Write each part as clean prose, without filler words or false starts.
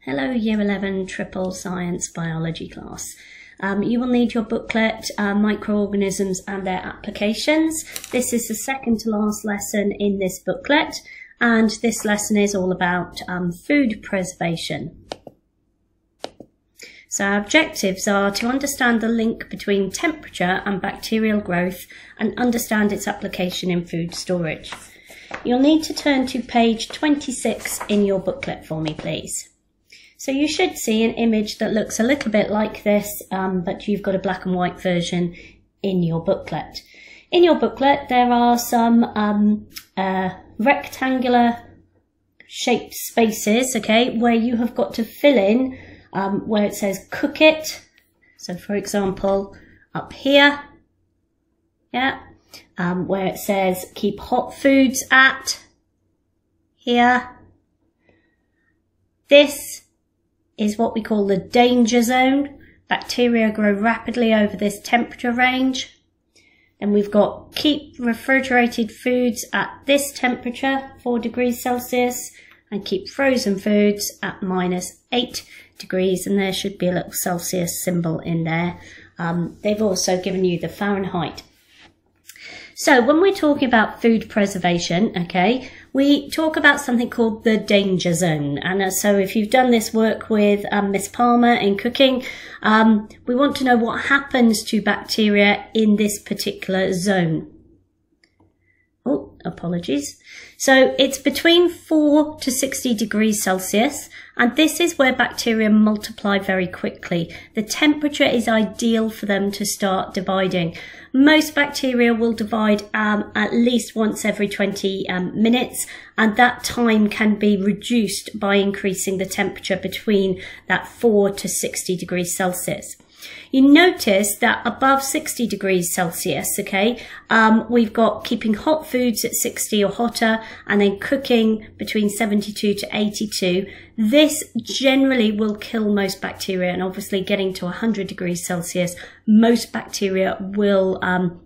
Hello Year 11 Triple Science Biology class. You will need your booklet, Microorganisms and Their Applications. This is the second to last lesson in this booklet, and this lesson is all about food preservation. So our objectives are to understand the link between temperature and bacterial growth and understand its application in food storage. You'll need to turn to page 26 in your booklet for me, please. So you should see an image that looks a little bit like this, but you've got a black and white version in your booklet. In your booklet, there are some rectangular shaped spaces, okay, where you have got to fill in where it says cook it. So for example, up here, yeah, where it says keep hot foods at, here. This is what we call the danger zone. Bacteria grow rapidly over this temperature range. Then we've got keep refrigerated foods at this temperature, 4 degrees Celsius, and keep frozen foods at -8 degrees, and there should be a little Celsius symbol in there. They've also given you the Fahrenheit. So when we're talking about food preservation, okay, we talk about something called the danger zone. And so if you've done this work with Miss Palmer in cooking, we want to know what happens to bacteria in this particular zone. Oh, apologies. So it's between 4 to 60 degrees Celsius, and this is where bacteria multiply very quickly. The temperature is ideal for them to start dividing. Most bacteria will divide at least once every 20 minutes, and that time can be reduced by increasing the temperature between that 4 to 60 degrees Celsius. You notice that above 60 degrees Celsius, okay, we've got keeping hot foods at 60 or hotter, and then cooking between 72 to 82. This generally will kill most bacteria, and obviously getting to 100 degrees Celsius, most bacteria will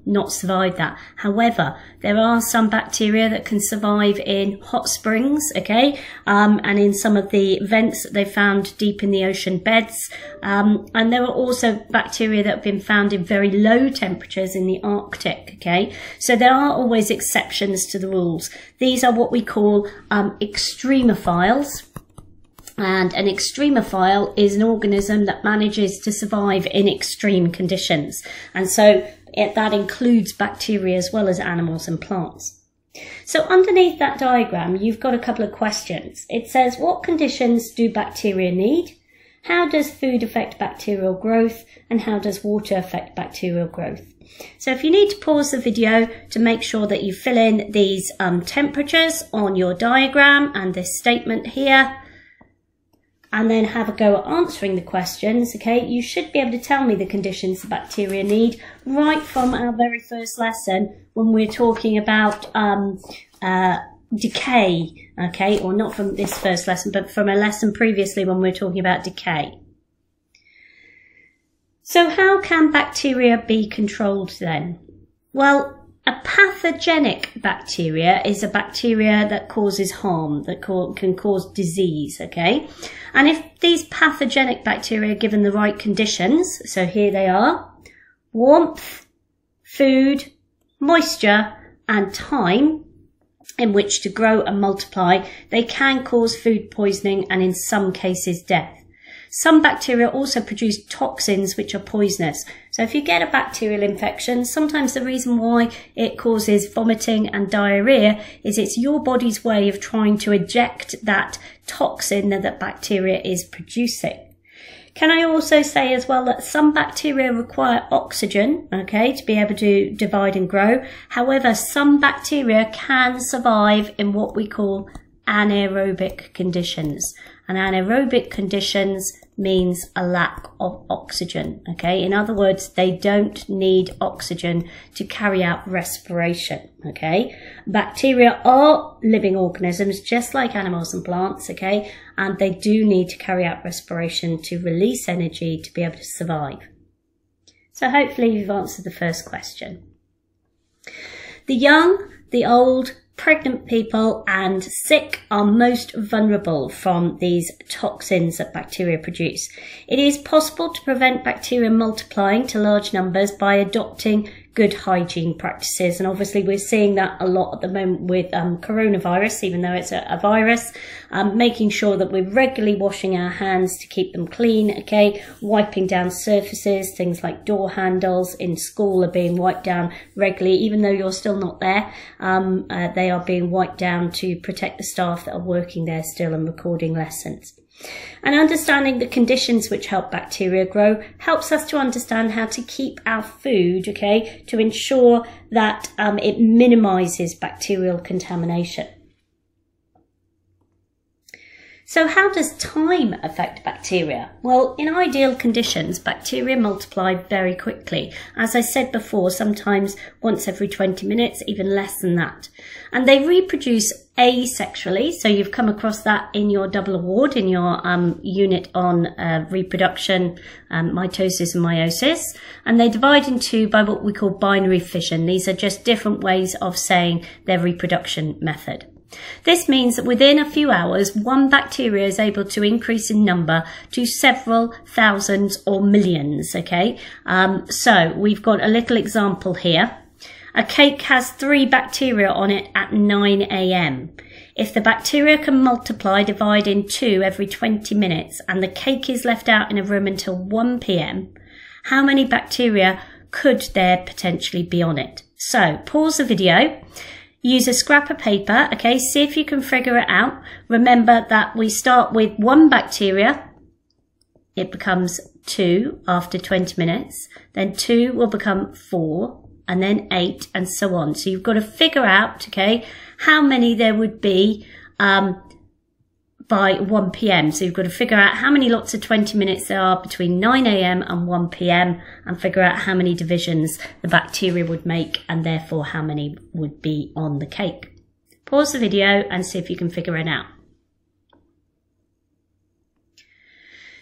not survive that. However, there are some bacteria that can survive in hot springs, okay, and in some of the vents that they found deep in the ocean beds. And there are also bacteria that have been found in very low temperatures in the Arctic, okay? So there are always exceptions to the rules. These are what we call extremophiles. And an extremophile is an organism that manages to survive in extreme conditions. And so that includes bacteria as well as animals and plants. So underneath that diagram, you've got a couple of questions. It says, what conditions do bacteria need? How does food affect bacterial growth? And how does water affect bacterial growth? So if you need to pause the video to make sure that you fill in these temperatures on your diagram and this statement here, and then have a go at answering the questions, okay, you should be able to tell me the conditions the bacteria need right from our very first lesson when we're talking about decay, okay, or not from this first lesson, but from a lesson previously when we're talking about decay. So how can bacteria be controlled then? Well, a pathogenic bacteria is a bacteria that causes harm, that can cause disease, okay? And if these pathogenic bacteria are given the right conditions, so here they are, warmth, food, moisture, and time in which to grow and multiply, they can cause food poisoning and in some cases death. Some bacteria also produce toxins which are poisonous. So if you get a bacterial infection, sometimes the reason why it causes vomiting and diarrhea is it's your body's way of trying to eject that toxin that bacteria is producing. Can I also say as well that some bacteria require oxygen, okay, to be able to divide and grow. However, some bacteria can survive in what we call anaerobic conditions. And anaerobic conditions means a lack of oxygen, okay? In other words, they don't need oxygen to carry out respiration, okay? Bacteria are living organisms just like animals and plants, okay? And they do need to carry out respiration to release energy to be able to survive. So hopefully you've answered the first question. The young, the old, pregnant people and sick are most vulnerable from these toxins that bacteria produce. It is possible to prevent bacteria multiplying to large numbers by adopting good hygiene practices, and obviously we're seeing that a lot at the moment with coronavirus, even though it's a virus. Making sure that we're regularly washing our hands to keep them clean, okay, wiping down surfaces, things like door handles in school are being wiped down regularly, even though you're still not there. They are being wiped down to protect the staff that are working there still and recording lessons. And understanding the conditions which help bacteria grow helps us to understand how to keep our food, okay, to ensure that it minimises bacterial contamination. So how does time affect bacteria? Well, in ideal conditions, bacteria multiply very quickly. As I said before, sometimes once every 20 minutes, even less than that. And they reproduce asexually. So you've come across that in your double award, in your unit on reproduction, mitosis and meiosis. And they divide into by what we call binary fission. These are just different ways of saying their reproduction method. This means that within a few hours, one bacteria is able to increase in number to several thousands or millions, okay? So we've got a little example here. A cake has 3 bacteria on it at 9 AM. If the bacteria can multiply, divide in 2 every 20 minutes, and the cake is left out in a room until 1 PM, how many bacteria could there potentially be on it? So pause the video. Use a scrap of paper, okay, see if you can figure it out. Remember that we start with 1 bacteria. It becomes 2 after 20 minutes. Then 2 will become 4, and then 8, and so on. So you've got to figure out, okay, how many there would be by 1 PM. So you've got to figure out how many lots of 20 minutes there are between 9 AM and 1 PM and figure out how many divisions the bacteria would make and therefore how many would be on the cake. Pause the video and see if you can figure it out.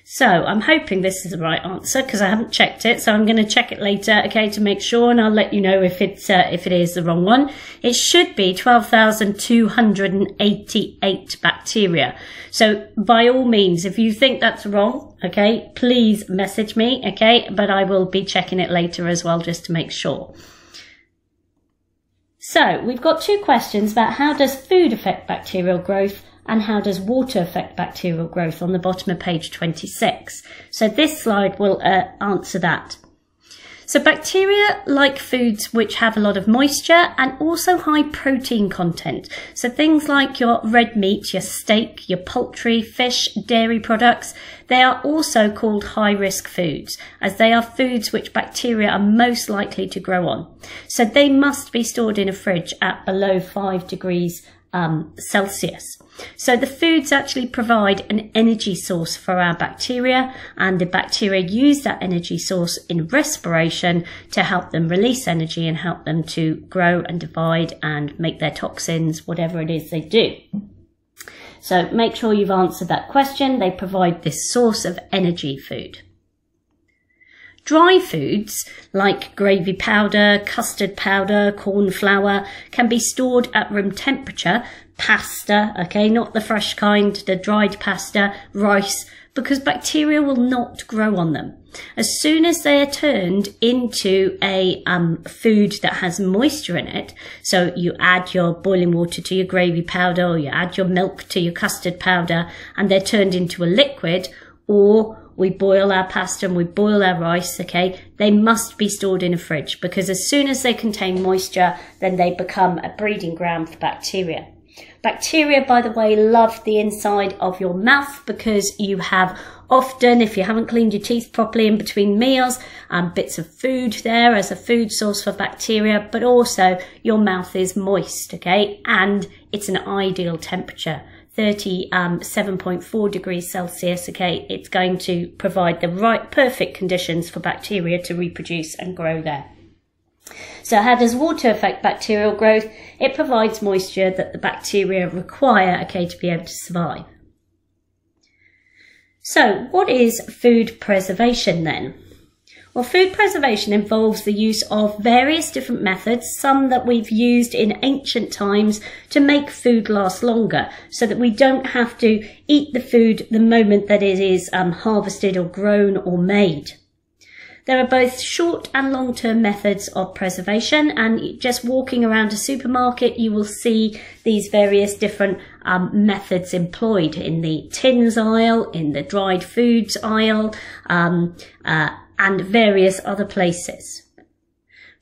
So I'm hoping this is the right answer because I haven't checked it. So I'm going to check it later, okay, to make sure, and I'll let you know if it is the wrong one. It should be 12,288 bacteria. So by all means, if you think that's wrong, okay, please message me, okay, but I will be checking it later as well just to make sure. So we've got 2 questions about how does food affect bacterial growth and how does water affect bacterial growth on the bottom of page 26. So this slide will answer that. So bacteria like foods which have a lot of moisture and also high protein content. So things like your red meat, your steak, your poultry, fish, dairy products, they are also called high-risk foods as they are foods which bacteria are most likely to grow on. So they must be stored in a fridge at below 5 degrees Celsius. So the foods actually provide an energy source for our bacteria, and the bacteria use that energy source in respiration to help them release energy and help them to grow and divide and make their toxins, whatever it is they do. So make sure you've answered that question. They provide this source of energy food. Dry foods like gravy powder, custard powder, corn flour can be stored at room temperature. Pasta, okay, not the fresh kind, the dried pasta, rice, because bacteria will not grow on them. As soon as they are turned into a food that has moisture in it, so you add your boiling water to your gravy powder or you add your milk to your custard powder and they're turned into a liquid, or we boil our pasta and we boil our rice, okay, they must be stored in a fridge because as soon as they contain moisture, then they become a breeding ground for bacteria. Bacteria, by the way, love the inside of your mouth because you have often, if you haven't cleaned your teeth properly in between meals, bits of food there as a food source for bacteria, but also your mouth is moist, okay, and it's an ideal temperature. 37.4 degrees Celsius, okay, it's going to provide the right, perfect conditions for bacteria to reproduce and grow there. So how does water affect bacterial growth? It provides moisture that the bacteria require, okay, to be able to survive. So what is food preservation then? Well, food preservation involves the use of various different methods, some that we've used in ancient times to make food last longer, so that we don't have to eat the food the moment that it is harvested or grown or made. There are both short and long-term methods of preservation, and just walking around a supermarket you will see these various different methods employed in the tins aisle, in the dried foods aisle, and various other places.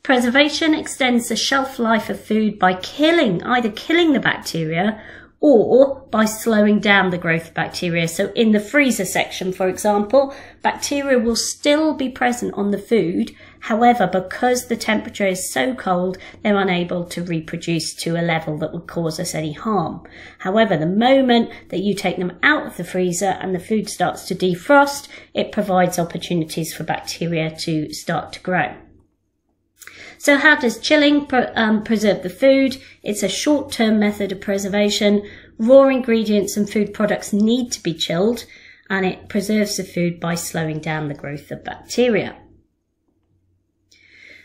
Preservation extends the shelf life of food by either killing the bacteria or by slowing down the growth of bacteria. So in the freezer section, for example, bacteria will still be present on the food. However, because the temperature is so cold, they're unable to reproduce to a level that would cause us any harm. However, the moment that you take them out of the freezer and the food starts to defrost, it provides opportunities for bacteria to start to grow. So how does chilling preserve the food? It's a short-term method of preservation. Raw ingredients and food products need to be chilled, and it preserves the food by slowing down the growth of bacteria.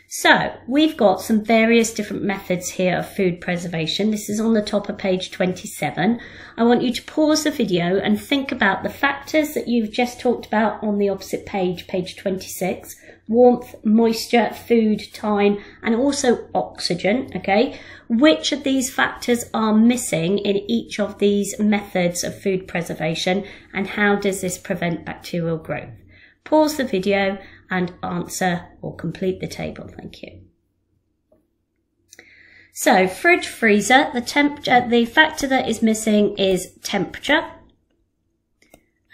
So we've got some various different methods here of food preservation. This is on the top of page 27. I want you to pause the video and think about the factors that you've just talked about on the opposite page, page 26. Warmth, moisture, food, time, and also oxygen, okay? Which of these factors are missing in each of these methods of food preservation, and how does this prevent bacterial growth? Pause the video and answer or complete the table. Thank you. So, fridge, freezer, the factor that is missing is temperature.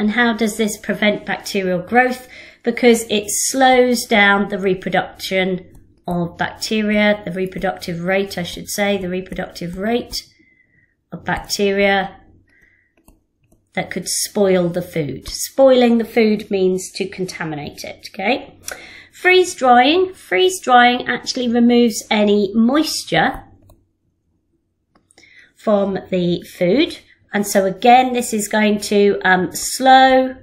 And how does this prevent bacterial growth? Because it slows down the reproduction of bacteria, the reproductive rate, I should say, the reproductive rate of bacteria that could spoil the food. Spoiling the food means to contaminate it, okay? Freeze drying. Freeze drying actually removes any moisture from the food. And so again, this is going to slow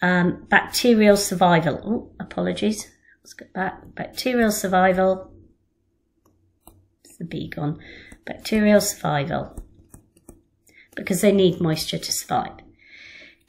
bacterial survival. Oh, apologies. Let's get back. Bacterial survival. It's the B gone. Bacterial survival. Because they need moisture to survive.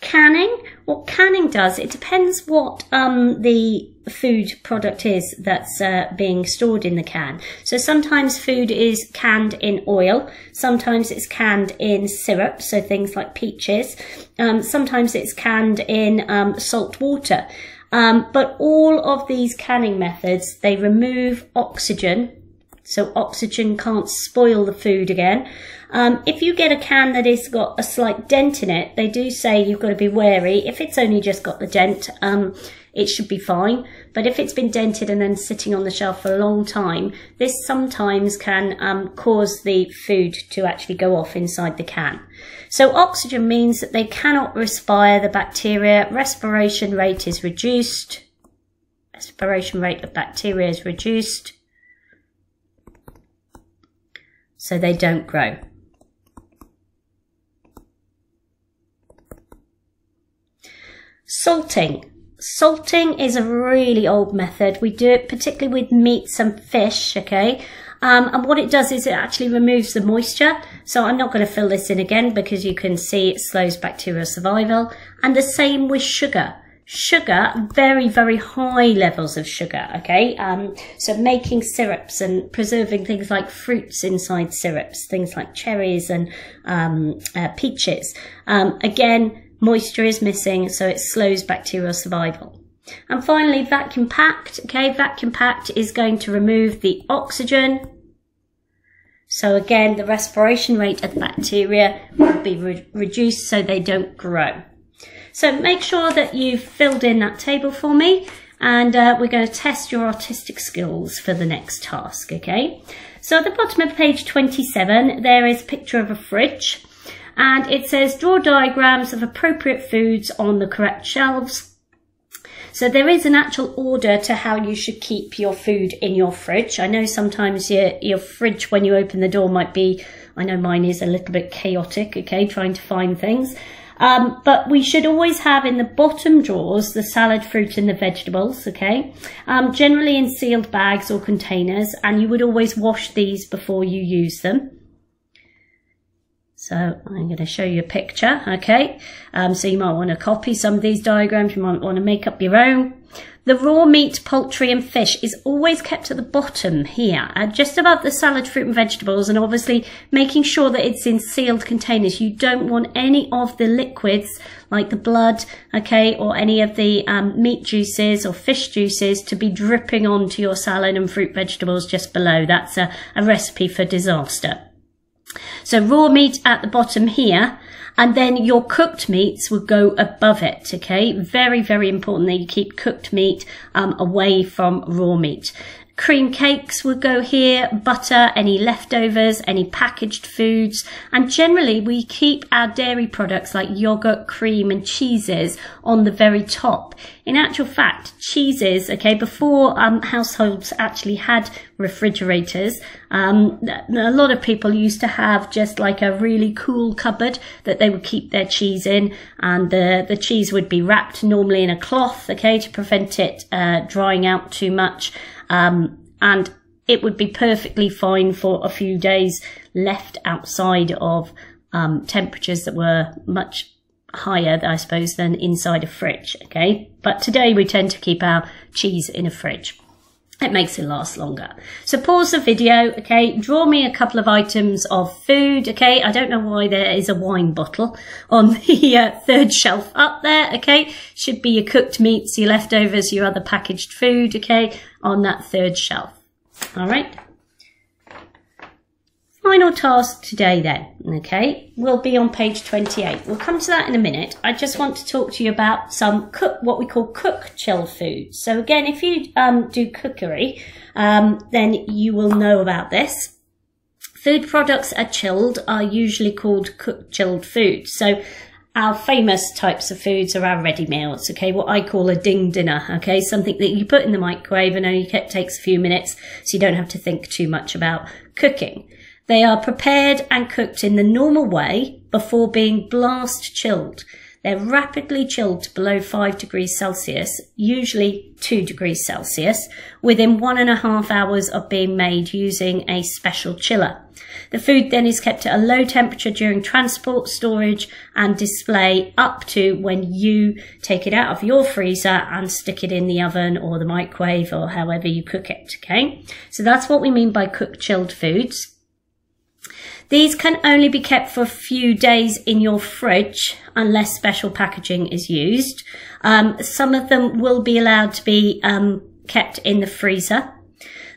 Canning. What canning does, it depends what the food product is that's being stored in the can. So sometimes food is canned in oil, sometimes it's canned in syrup, so things like peaches, sometimes it's canned in salt water. But all of these canning methods, they remove oxygen, so oxygen can't spoil the food again. If you get a can that has got a slight dent in it, they do say you've got to be wary. If it's only just got the dent, it should be fine. But if it's been dented and then sitting on the shelf for a long time, this sometimes can cause the food to actually go off inside the can. So oxygen means that they cannot respire the bacteria. Respiration rate is reduced. Respiration rate of bacteria is reduced. So they don't grow. Salting. Salting is a really old method. We do it particularly with meats and fish, okay? And what it does is it actually removes the moisture. So I'm not going to fill this in again because you can see it slows bacterial survival. And the same with sugar. Sugar, very, very high levels of sugar, okay? So making syrups and preserving things like fruits inside syrups, things like cherries and peaches. Again, moisture is missing, so it slows bacterial survival. And finally, vacuum packed, okay? Vacuum packed is going to remove the oxygen. So again, the respiration rate of the bacteria will be reduced so they don't grow. So make sure that you've filled in that table for me, and we're going to test your artistic skills for the next task, okay? So at the bottom of page 27, there is a picture of a fridge, and it says draw diagrams of appropriate foods on the correct shelves. So there is an actual order to how you should keep your food in your fridge. I know sometimes your fridge, when you open the door, might be, I know mine is a little bit chaotic, okay, trying to find things. But we should always have in the bottom drawers the salad, fruit and the vegetables, okay? Generally in sealed bags or containers, and you would always wash these before you use them. So I'm going to show you a picture, okay? So you might want to copy some of these diagrams, you might want to make up your own. The raw meat, poultry and fish is always kept at the bottom here, just above the salad, fruit and vegetables, and obviously making sure that it's in sealed containers. You don't want any of the liquids like the blood, okay, or any of the meat juices or fish juices to be dripping onto your salad and fruit vegetables just below. That's a recipe for disaster. So raw meat at the bottom here, and then your cooked meats will go above it, okay? Very, very important that you keep cooked meat away from raw meat. Cream cakes will go here, butter, any leftovers, any packaged foods, and generally we keep our dairy products like yogurt, cream and cheeses on the very top. In actual fact, cheeses, okay, before households actually had refrigerators, a lot of people used to have just like a really cool cupboard that they would keep their cheese in, and the cheese would be wrapped normally in a cloth, okay, to prevent it drying out too much. And it would be perfectly fine for a few days left outside of temperatures that were much higher, I suppose, than inside a fridge, okay? But today we tend to keep our cheese in a fridge. It makes it last longer. So pause the video, okay? Draw me a couple of items of food, okay? I don't know why there is a wine bottle on the third shelf up there, okay? Should be your cooked meats, your leftovers, your other packaged food, okay? On that third shelf. All right. Final task today then, okay, will be on page 28. We'll come to that in a minute. I just want to talk to you about some what we call cook chill foods. So again, if you do cookery, then you will know about this. Food products are chilled are usually called cook chilled foods. So our famous types of foods are our ready meals, okay, what I call a ding dinner, okay, something that you put in the microwave and only takes a few minutes, so you don't have to think too much about cooking. They are prepared and cooked in the normal way before being blast chilled. They're rapidly chilled to below 5 degrees Celsius, usually 2 degrees Celsius, within 1.5 hours of being made using a special chiller. The food then is kept at a low temperature during transport, storage and display up to when you take it out of your freezer and stick it in the oven or the microwave or however you cook it, okay? So that's what we mean by cooked chilled foods. These can only be kept for a few days in your fridge unless special packaging is used. Some of them will be allowed to be kept in the freezer.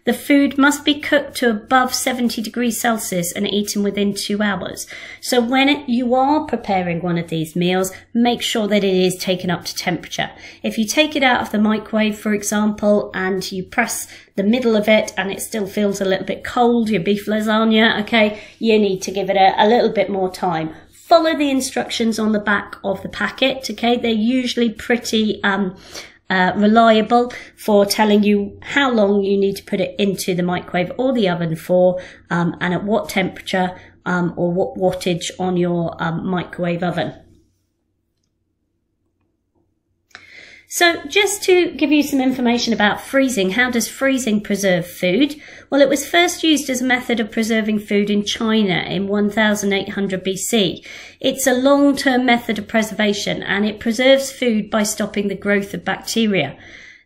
The food must be cooked to above 70 degrees Celsius and eaten within 2 hours. So when you are preparing one of these meals, make sure that it is taken up to temperature. If you take it out of the microwave, for example, and you press the middle of it and it still feels a little bit cold, your beef lasagna, okay, you need to give it a little bit more time. Follow the instructions on the back of the packet, okay? They're usually pretty reliable for telling you how long you need to put it into the microwave or the oven for, and at what temperature or what wattage on your microwave oven. So just to give you some information about freezing, how does freezing preserve food? Well, it was first used as a method of preserving food in China in 1800 BC. It's a long-term method of preservation and it preserves food by stopping the growth of bacteria.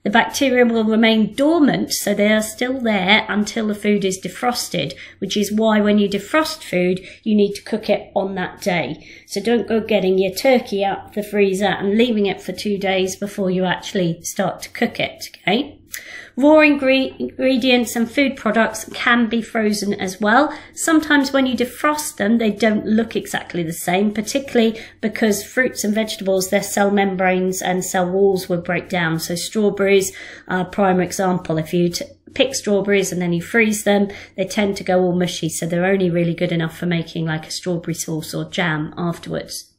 The bacteria will remain dormant, so they are still there until the food is defrosted, which is why when you defrost food, you need to cook it on that day. So don't go getting your turkey out of the freezer and leaving it for 2 days before you actually start to cook it, okay? Raw ingredients and food products can be frozen as well. Sometimes when you defrost them, they don't look exactly the same, particularly because fruits and vegetables, their cell membranes and cell walls will break down. So strawberries are a prime example. If you pick strawberries and then you freeze them, they tend to go all mushy, so they're only really good enough for making like a strawberry sauce or jam afterwards.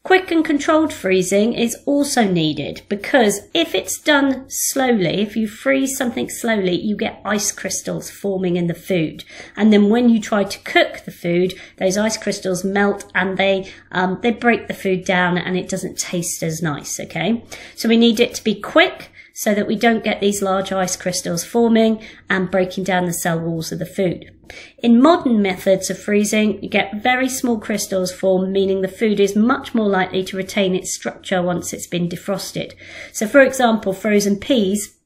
Quick and controlled freezing is also needed because if it's done slowly, if you freeze something slowly, you get ice crystals forming in the food. And then when you try to cook the food, those ice crystals melt and they break the food down and it doesn't taste as nice, okay? So we need it to be quick so that we don't get these large ice crystals forming and breaking down the cell walls of the food. In modern methods of freezing, you get very small crystals formed, meaning the food is much more likely to retain its structure once it's been defrosted. So for example, frozen peas,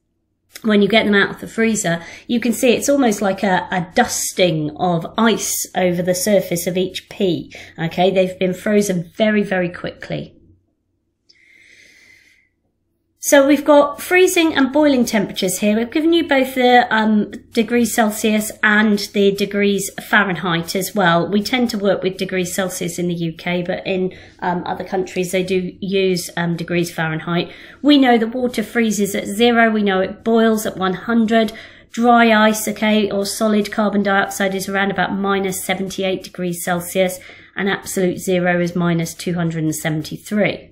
when you get them out of the freezer, you can see it's almost like a dusting of ice over the surface of each pea. Okay, they've been frozen very, very quickly. So we've got freezing and boiling temperatures here. We've given you both the degrees Celsius and the degrees Fahrenheit as well. We tend to work with degrees Celsius in the UK, but in other countries they do use degrees Fahrenheit. We know that water freezes at 0. We know it boils at 100. Dry ice, okay, or solid carbon dioxide is around about minus 78 degrees Celsius, and absolute zero is minus 273.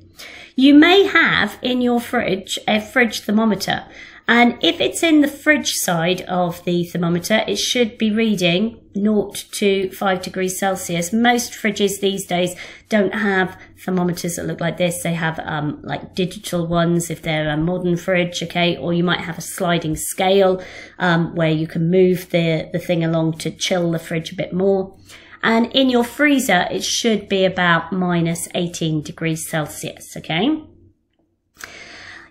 You may have in your fridge a fridge thermometer, and if it's in the fridge side of the thermometer, it should be reading 0 to 5 degrees Celsius. Most fridges these days don't have thermometers that look like this. They have like digital ones if they're a modern fridge, okay, or you might have a sliding scale where you can move the thing along to chill the fridge a bit more. And in your freezer, it should be about minus 18 degrees Celsius, okay?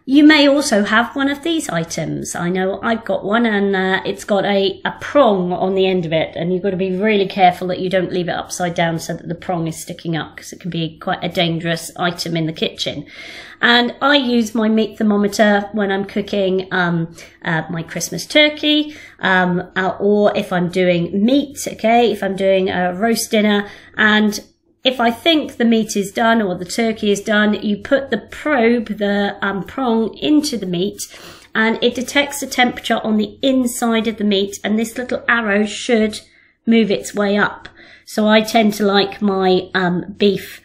You may also have one of these items. I know I've got one, and it's got a prong on the end of it, and you've got to be really careful that you don't leave it upside down so that the prong is sticking up, because it can be quite a dangerous item in the kitchen. And I use my meat thermometer when I'm cooking my Christmas turkey, or if I'm doing meat, okay, if I'm doing a roast dinner. And if I think the meat is done or the turkey is done, you put the probe, the prong, into the meat, and it detects the temperature on the inside of the meat, and this little arrow should move its way up. So I tend to like my beef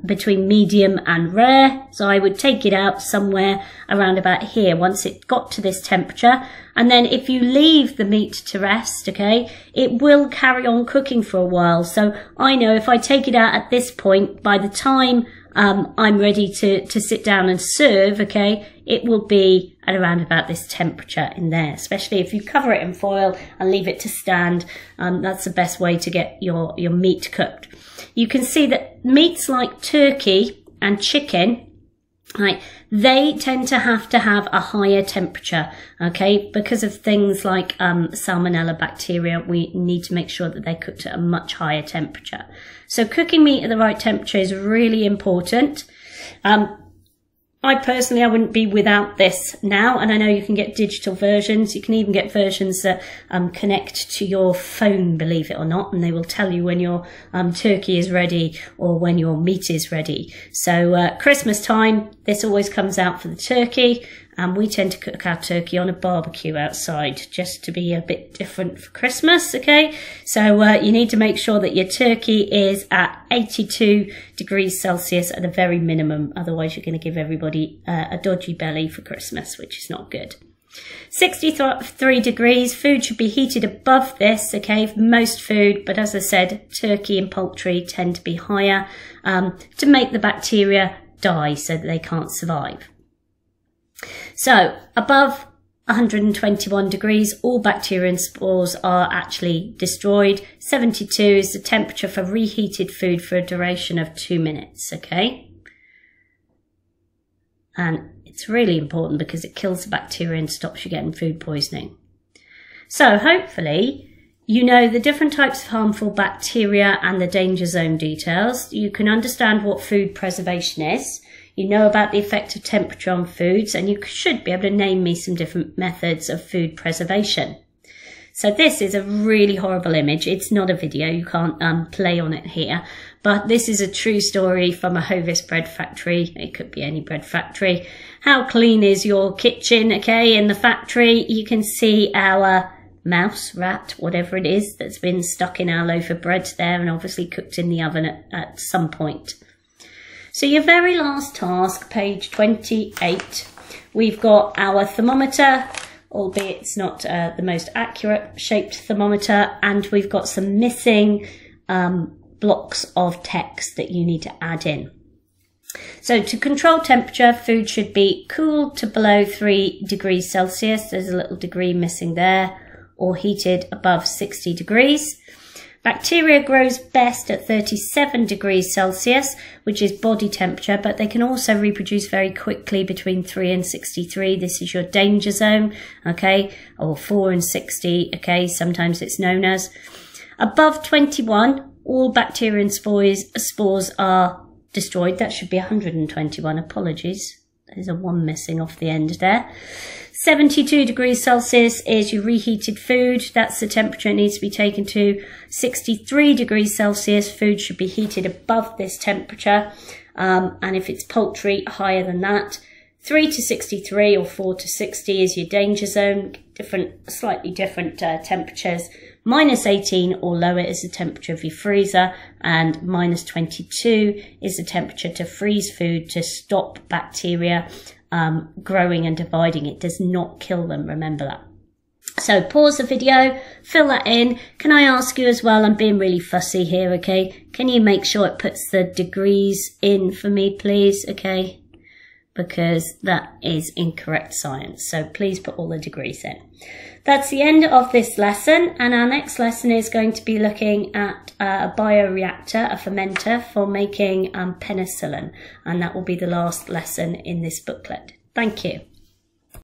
between medium and rare, so I would take it out somewhere around about here once it got to this temperature. And then if you leave the meat to rest, okay, it will carry on cooking for a while. So I know if I take it out at this point, by the time I'm ready to sit down and serve, okay, it will be at around about this temperature in there, especially if you cover it in foil and leave it to stand. That's the best way to get your meat cooked. You can see that meats like turkey and chicken, right, they tend to have a higher temperature, okay, because of things like salmonella bacteria. We need to make sure that they're cooked at a much higher temperature. So cooking meat at the right temperature is really important. I personally wouldn't be without this now, and I know you can get digital versions. You can even get versions that connect to your phone, believe it or not, and they will tell you when your turkey is ready or when your meat is ready. So Christmas time, this always comes out for the turkey, and we tend to cook our turkey on a barbecue outside just to be a bit different for Christmas, okay? So you need to make sure that your turkey is at 82 degrees Celsius at a very minimum, otherwise you're going to give everybody a dodgy belly for Christmas, which is not good. 63 degrees, food should be heated above this, okay, for most food, but as I said, turkey and poultry tend to be higher to make the bacteria die so that they can't survive. So above 121 degrees, all bacteria and spores are actually destroyed. 72 is the temperature for reheated food for a duration of 2 minutes, okay? And it's really important because it kills the bacteria and stops you getting food poisoning. So hopefully you know the different types of harmful bacteria and the danger zone details. You can understand what food preservation is. You know about the effect of temperature on foods, and you should be able to name me some different methods of food preservation. So this is a really horrible image. It's not a video, you can't play on it here, but this is a true story from a Hovis bread factory. It could be any bread factory. How clean is your kitchen, okay, in the factory? You can see our mouse, rat, whatever it is that's been stuck in our loaf of bread there and obviously cooked in the oven at some point. So your very last task, page 28, we've got our thermometer, albeit it's not the most accurate shaped thermometer, and we've got some missing blocks of text that you need to add in. So to control temperature, food should be cooled to below 3 degrees Celsius. There's a little degree missing there, or heated above 60 degrees. Bacteria grows best at 37 degrees Celsius, which is body temperature, but they can also reproduce very quickly between 3 and 63. This is your danger zone, okay, or 4 and 60, okay, sometimes it's known as. Above 21, all bacteria and spores are destroyed. That should be 121, apologies. There's a 1 missing off the end there. 72 degrees Celsius is your reheated food. That's the temperature it needs to be taken to. 63 degrees Celsius, food should be heated above this temperature. And if it's poultry, higher than that. 3 to 63 or 4 to 60 is your danger zone. Slightly different temperatures. Minus 18 or lower is the temperature of your freezer, and minus 22 is the temperature to freeze food to stop bacteria growing and dividing. It does not kill them, remember that. So pause the video, fill that in. Can I ask you as well, I'm being really fussy here, okay? Can you make sure it puts the degrees in for me, please, okay? Because that is incorrect science. So please put all the degrees in. That's the end of this lesson, and our next lesson is going to be looking at a bioreactor, a fermenter for making penicillin, and that will be the last lesson in this booklet. Thank you.